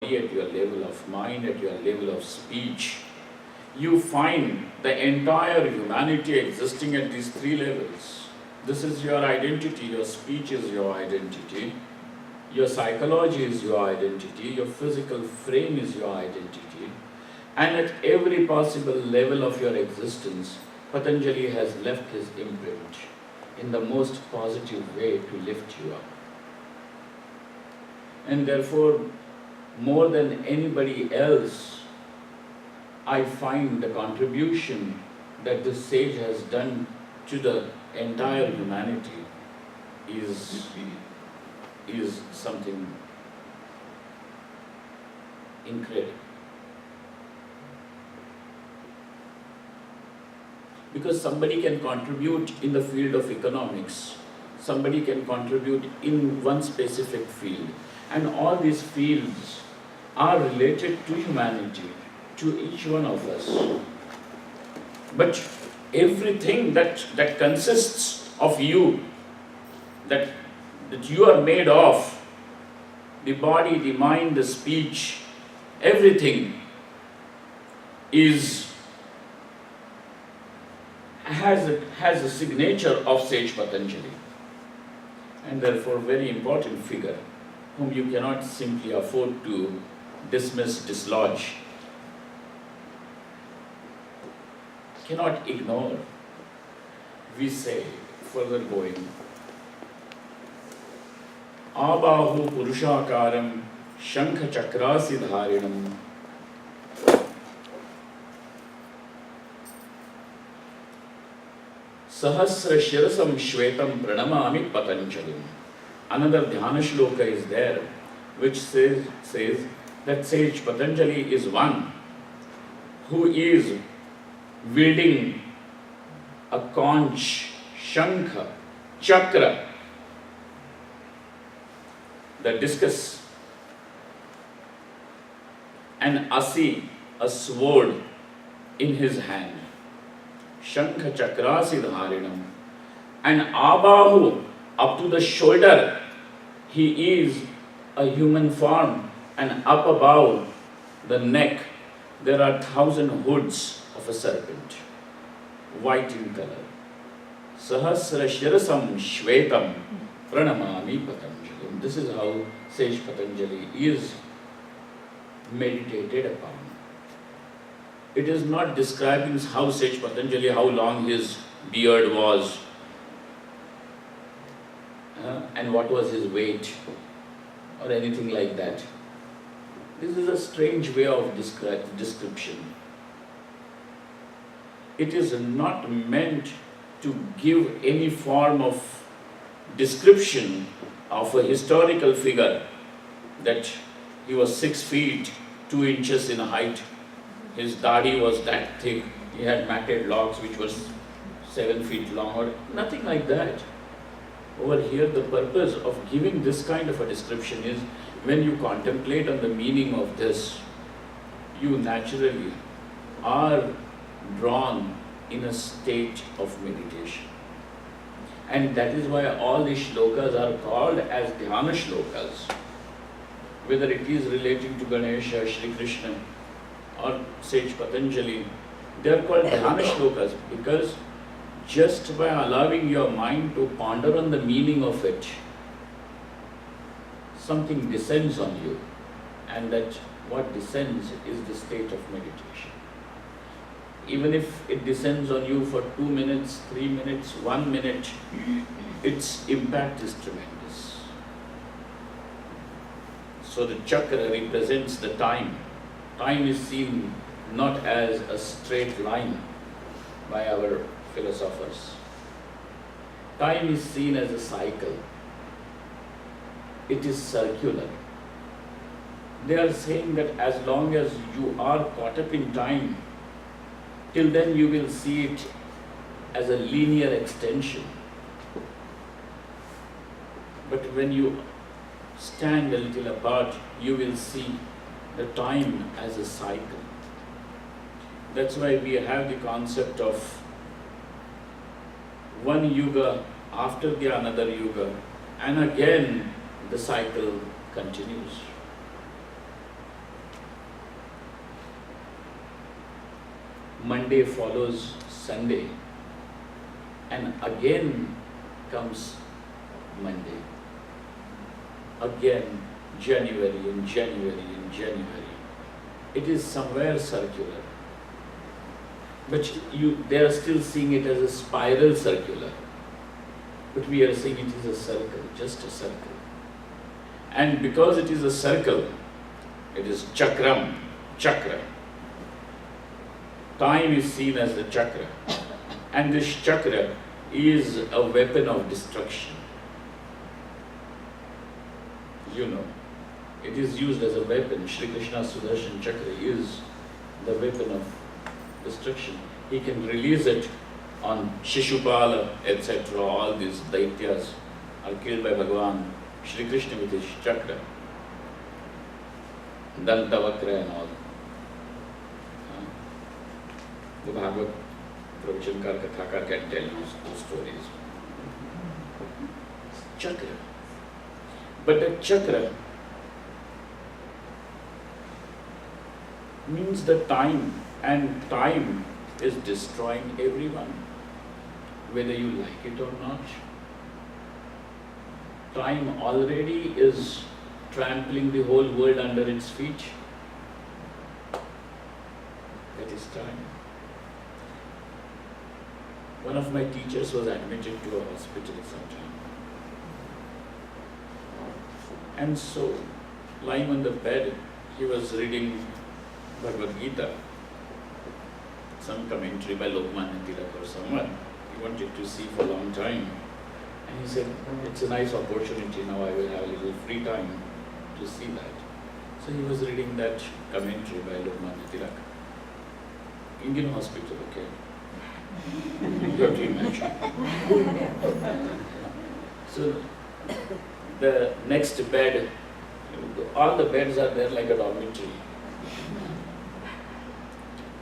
body, at your level of mind, at your level of speech, you find the entire humanity existing at these three levels. This is your identity, your speech is your identity, your psychology is your identity, your physical frame is your identity, and at every possible level of your existence, Patanjali has left his imprint in the most positive way to lift you up. And therefore, more than anybody else, I find the contribution that this sage has done to the entire humanity is something incredible. Because somebody can contribute in the field of economics, somebody can contribute in one specific field, and all these fields are related to humanity, to each one of us. But everything that consists of you, that you are made of, the body, the mind, the speech, everything has a signature of sage Patanjali, and therefore very important figure whom you cannot simply afford to dismiss, dislodge, cannot ignore. We say, further going, Abahu Purushakaram Shankha Chakrasi Dharinam Sahasra Shirasam Shvetam Pranamami Patanjalim. Another Dhyana shloka is there which says that sage Patanjali is one who is wielding a conch, shankha, chakra, the discus, and asi, a sword in his hand. Shankha chakrasi dharinam. And abahu, up to the shoulder, he is a human form, and up above the neck there are 1,000 hoods of a serpent, white in color. Sahasra shirasam shvetam pranamami Patanjali. This is how sage Patanjali is meditated upon. It is not describing how sage Patanjali, how long his beard was, and what was his weight, or anything like that. This is a strange way of description. It is not meant to give any form of description of a historical figure, that he was 6 feet 2 inches in height, his dadi was that thick, he had matted locks which was 7 feet long, or nothing like that. Over here, the purpose of giving this kind of a description is, when you contemplate on the meaning of this, you naturally are drawn in a state of meditation. And that is why all these shlokas are called as Dhyana shlokas. Whether it is relating to Ganesha, Shri Krishna, or sage Patanjali, they are called Dhyana shlokas because just by allowing your mind to ponder on the meaning of it, something descends on you, and that what descends is the state of meditation. Even if it descends on you for 2 minutes, 3 minutes, 1 minute, its impact is tremendous. So the chakra represents the time. Time is seen not as a straight line by our philosophers. Time is seen as a cycle. It is circular. They are saying that as long as you are caught up in time, till then you will see it as a linear extension. But when you stand a little apart, you will see the time as a cycle. That's why we have the concept of one yuga after the another yuga, and again the cycle continues. Monday follows Sunday, and again comes Monday. Again, January and January and January. It is somewhere circular. But they are still seeing it as a spiral circular. But we are saying it is a circle, just a circle. And because it is a circle, it is chakra. Time is seen as the chakra. And this chakra is a weapon of destruction. You know, it is used as a weapon. Shri Krishna's Sudarshan chakra is the weapon of destruction. He can release it on Shishupala, etc. All these daityas are killed by Bhagavan Shri Krishna with his chakra, Dantavakra and all. The Bhagavad Pravachanakar Kathakar can tell you those stories. Chakra. But a chakra means the time, and time is destroying everyone, whether you like it or not. Time already is trampling the whole world under its feet. That is time. One of my teachers was admitted to a hospital sometime. And so, lying on the bed, he was reading Bhagavad Gita, some commentary by Lokmanya Tilak or someone he wanted to see for a long time. And he said, it's a nice opportunity, now I will have a little free time to see that. So he was reading that commentary by Lokmanya Tilak. Indian hospital, okay? You have to imagine. So the next bed, all the beds are there like a dormitory.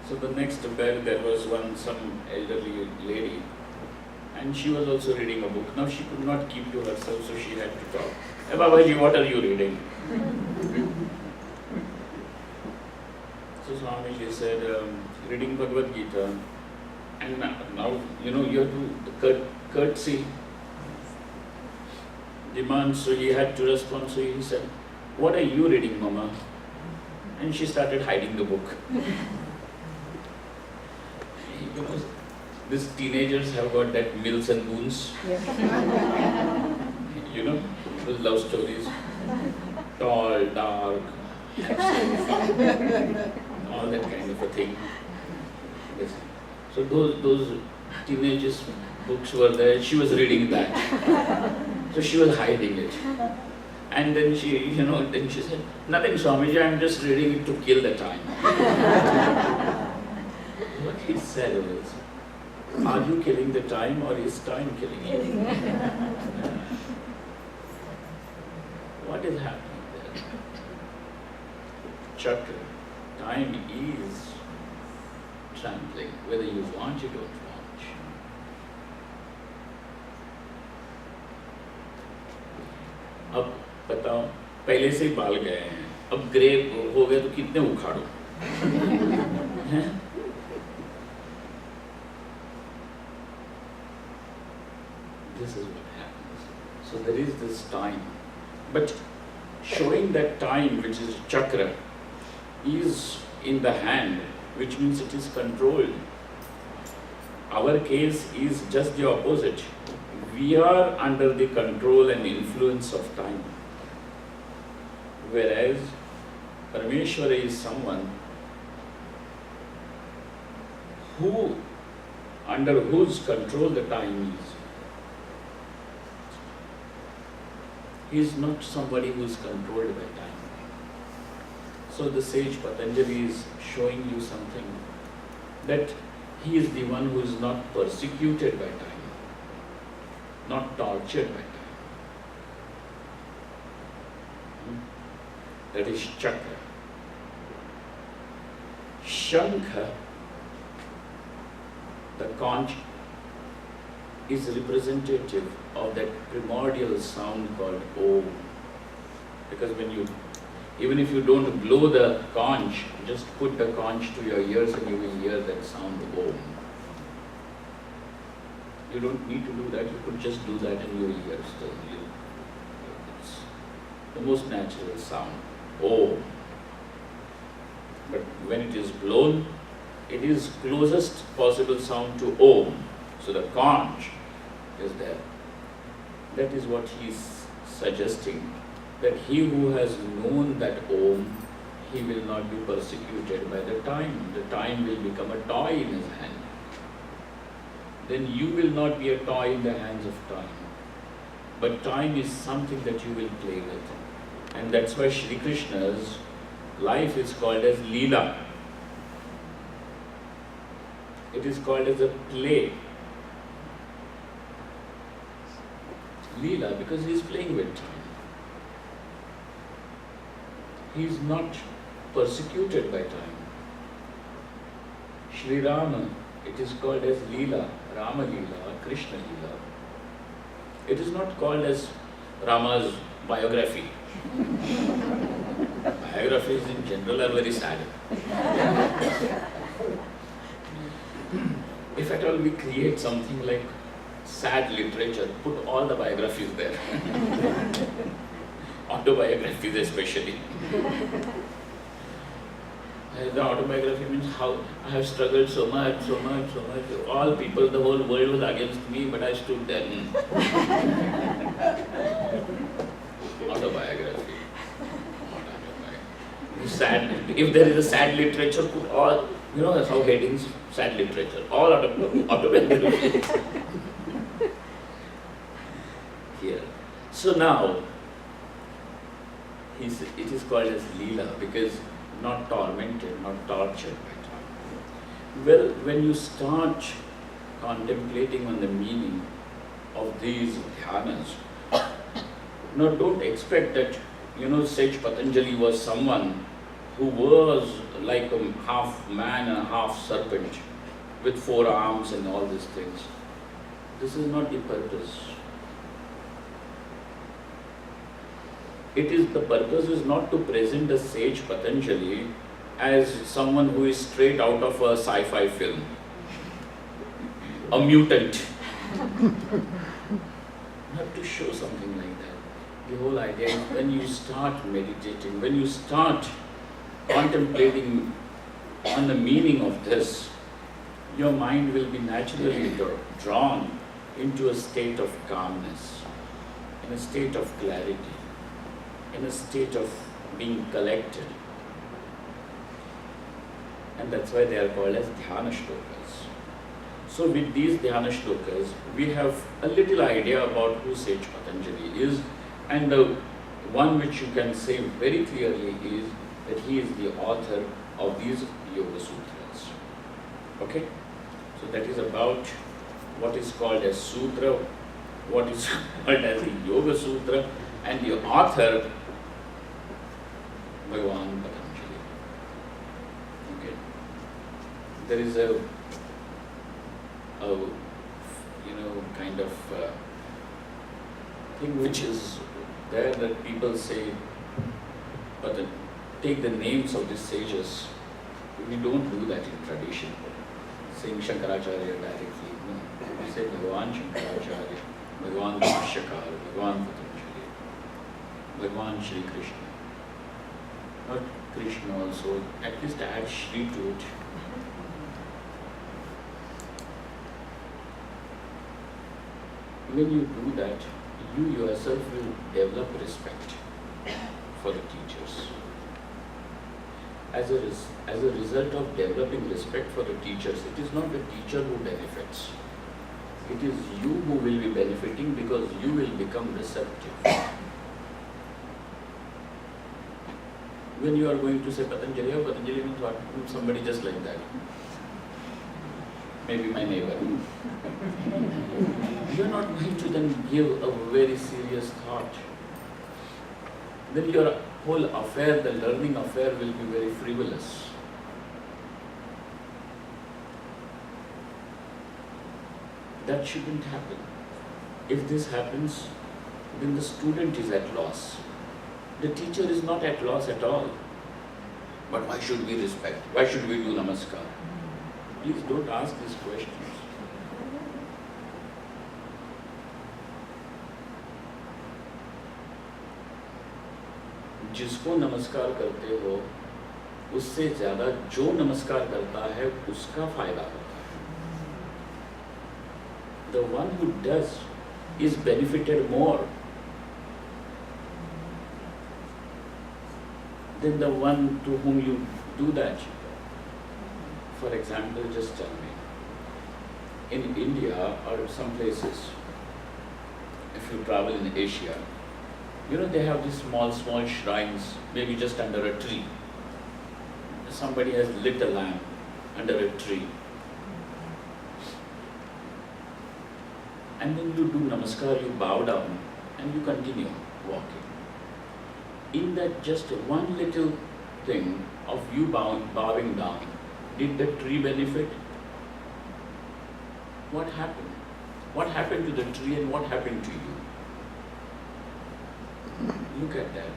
So the next bed, there was some elderly lady, and she was also reading a book. Now she could not keep to herself, so she had to talk. Hey Babaji, what are you reading? So Swamiji said, reading Bhagavad Gita, and now you have to courtesy demands, so he had to respond. So he said, what are you reading, Mama? And she started hiding the book. These teenagers have got that Mills and Boons. Those love stories. Tall, dark, all that kind of a thing. Yes. So those teenagers' books were there. She was reading that. So she was hiding it. And then she said, nothing, Swamiji, I'm just reading it to kill the time. What he said was, are you killing the time or is time killing you? What is happening there? Chakra, time is trampling, whether you want it or don't. अब बताओ, पहले से ही बाल गए हैं, अब grey हो गए तो कितने उखाड़ो? This is what happens. So there is this time, but showing that time, which is chakra, is in the hand, which means it is controlled. Our case is just the opposite. We are under the control and influence of time. Whereas Parameshwara is someone under whose control the time is. He is not somebody who is controlled by time. So the sage Patanjali is showing you something, that he is the one who is not persecuted by time, not tortured by time. That is chakra. Shankha, the conch, is representative of that primordial sound called Om. Because when you Even if you don't blow the conch, just put the conch to your ears and you will hear that sound Om. You don't need to do that, you could just do that and you will hear still. It's the most natural sound, Om. But when it is blown, it is closest possible sound to Om. So the conch is there. That is what he is suggesting, that he who has known that Om, he will not be persecuted by the time. The time will become a toy in his hand. Then you will not be a toy in the hands of time. But time is something that you will play with. And that's why Shri Krishna's life is called as Leela. It is called as a play. Leela, because he is playing with time. He is not persecuted by time. Shri Rama, it is called as Leela, Rama Leela, Krishna Leela. It is not called as Rama's biography. Biographies in general are very sad. If at all we create something like sad literature, put all the biographies there. Autobiographies especially. The autobiography means how I have struggled so much. All people, the whole world was against me, but I stood there. Autobiography. Sad. If there is a sad literature, put all, that's how headings, sad literature. All autobiography. Here. So now, it is called as Leela because not tormented, not tortured by time. Well, when you start contemplating on the meaning of these dhyanas, now don't expect that, Sage Patanjali was someone who was like a half man and a half serpent with 4 arms and all these things. This is not the purpose. The purpose is not to present the sage Patanjali as someone who is straight out of a sci-fi film, a mutant. Not to show something like that. The whole idea is when you start meditating, when you start contemplating on the meaning of this, your mind will be naturally drawn into a state of calmness, in a state of clarity, in a state of being collected. And that's why they are called as dhyana shlokas. So with these dhyana shlokas, we have a little idea about who Sage Patanjali is, and the one which you can say very clearly is that he is the author of these Yoga Sutras. Okay? So that is about what is called as Sutra, what is called as the Yoga Sutra, and the author, Bhagavan Patanjali. Okay. There is a kind of thing which is there that people say, but take the names of these sages. We don't do that in tradition, saying Shankaracharya directly. No. We say Bhagavan Shankaracharya, Bhagavan Bhashyakar, Bhagavan Patanjali, Bhagavan Shri Krishna. Not Krishna also, at least add Shri to it. When you do that, you yourself will develop respect for the teachers. As a result of developing respect for the teachers, it is not the teacher who benefits. It is you who will be benefiting because you will become receptive. When you are going to say Patanjali, Patanjali means what? Somebody just like that. Maybe my neighbor. You are not going to then give a very serious thought. Then your whole affair, the learning affair, will be very frivolous. That shouldn't happen. If this happens, then the student is at loss. The teacher is not at loss at all. But why should we respect? Why should we do namaskar? Please don't ask these questions. जिसको नमस्कार करते हो उससे ज्यादा जो नमस्कार करता है उसका फायदा होता है. The one who does is benefited more than the one to whom you do that. For example, just tell me, in India or some places, if you travel in Asia, you know they have these small shrines, maybe just under a tree. Somebody has lit a lamp under a tree. And then you do namaskar, you bow down and you continue walking. In that just one little thing of you bowing down, did the tree benefit? What happened? What happened to the tree and what happened to you? Look at that.